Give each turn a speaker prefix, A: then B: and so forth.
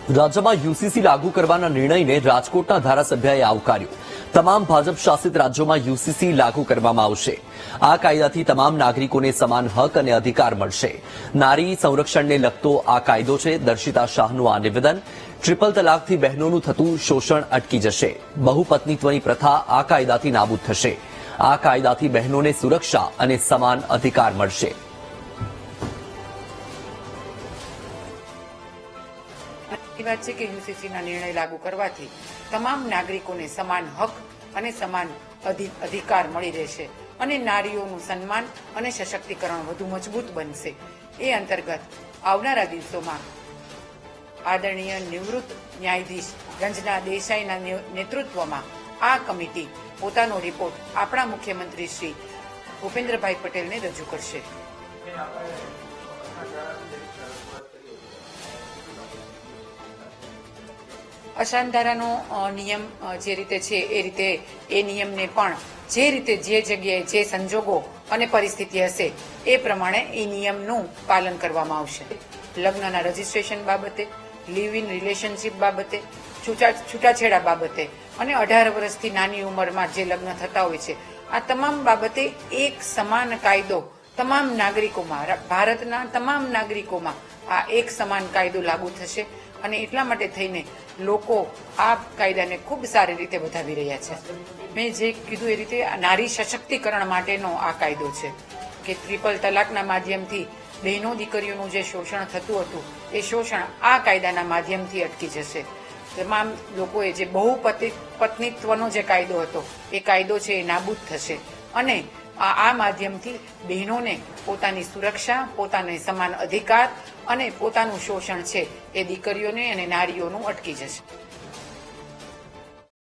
A: રાજ્યમાં યુસીસી લાગુ કરવાના નિર્ણયને રાજકોટના ધારાસભ્યએ આવકાર્યો। તમામ ભાજપ શાસિત રાજ્યોમાં યુસીસી લાગુ કરવામાં આવશે। આ કાયદાથી તમામ નાગરિકોને સમાન હક અને અધિકાર મળશે। નારી સંરક્ષણને લગતો આ કાયદો છે। દર્શિતા શાહનું આ નિવેદન। ટ્રિપલ તલાકથી બહેનોનું થતું શોષણ અટકી જશે। બહુપત્નીત્વની પ્રથા આ કાયદાથી નાબૂદ થશે। આ કાયદાથી બહેનોને સુરક્ષા અને સમાન અધિકાર મળશે।
B: વાત છે કે યુસીસીના નિર્ણય લાગુ કરવાથી તમામ નાગરિકોને સમાન હક અને સમાન અધિકાર મળી રહેશે અને નારીઓનું સન્માન અને સશક્તિકરણ વધુ મજબૂત બનશે। એ અંતર્ગત આવનારા દિવસોમાં આદરણીય નિવૃત્ત ન્યાયાધીશ રંजना દેસાઈના નેતૃત્વમાં આ કમિટી પોતાનો રિપોર્ટ આપણા મુખ્યમંત્રી શ્રી ભૂપેન્દ્રભાઈ પટેલને રજૂ કરશે। અશાંત ધારાનો નિયમ જે રીતે છે એ રીતે એ નિયમને પણ જે રીતે જે જગ્યાએ જે સંજોગો અને પરિસ્થિતિ હશે એ પ્રમાણે એ નિયમનું પાલન કરવામાં આવશે। લગ્નના રજીસ્ટ્રેશન બાબતે, લિવ ઇન રિલેશનશીપ બાબતે, છૂટાછેડા બાબતે અને 18 વર્ષથી નાની ઉંમરમાં જે લગ્ન થતા હોય છે આ તમામ બાબતે એક સમાન કાયદો તમામ નાગરિકોમાં, ભારતના તમામ નાગરિકોમાં આ એક સમાન કાયદો લાગુ થશે અને એટલા માટે થઈને લોકો આ કાયદાને ખૂબ સારી રીતે વધાવી રહ્યા છે। મેં જે કીધું એ રીતે નારી સશક્તિકરણ માટેનો આ કાયદો છે કે ટ્રિપલ તલાકના માધ્યમથી બહેનો દીકરીઓનું જે શોષણ થતું હતું એ શોષણ આ કાયદાના માધ્યમથી અટકી જશે। તમામ લોકોએ જે બહુપત્નીત્વનો જે કાયદો હતો એ કાયદો છે એ નાબૂદ થશે અને આ માધ્યમથી બહેનોને પોતાની સુરક્ષા, પોતાને સમાન અધિકાર અને પોતાનું શોષણ છે એ દીકરીઓને અને નારીઓનું અટકી જશે।